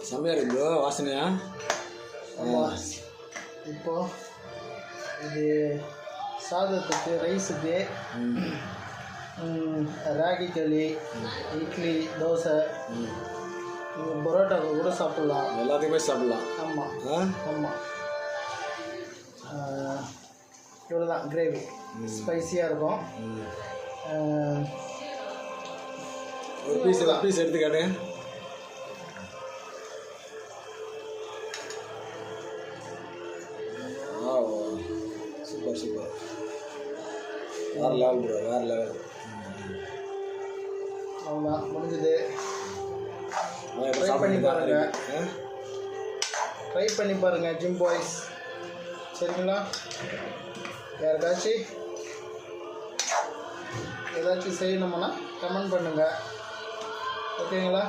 செம்மையாக இருக்குது வாசனையா. ஆமாம். இப்போது இது சாதத்துக்கு, ரைஸுக்கு, ராகி களி, இட்லி, தோசை, பரோட்டாவுக்கு கூட சாப்பிட்லாம். எல்லாத்துக்குமே சாப்பிட்லாம். ஆமாம் ஆமாம். இவ்வளோ தான் கிரேவி. ஸ்பைஸியாக இருக்கும். ஒரு பீஸ் எடுத்து காட்டுங்க. சூப்பர். வேறு லெவல் ப்ரோ, வேறு லெவல். அவ்வளோதான் முடிஞ்சது. ட்ரை பண்ணி பாருங்கள் ஜிம் பாய்ஸ். சரிங்களா? யாருக்காச்சும் ஏதாச்சும் செய்யணும்னா கமெண்ட் பண்ணுங்கள். ஓகேங்களா?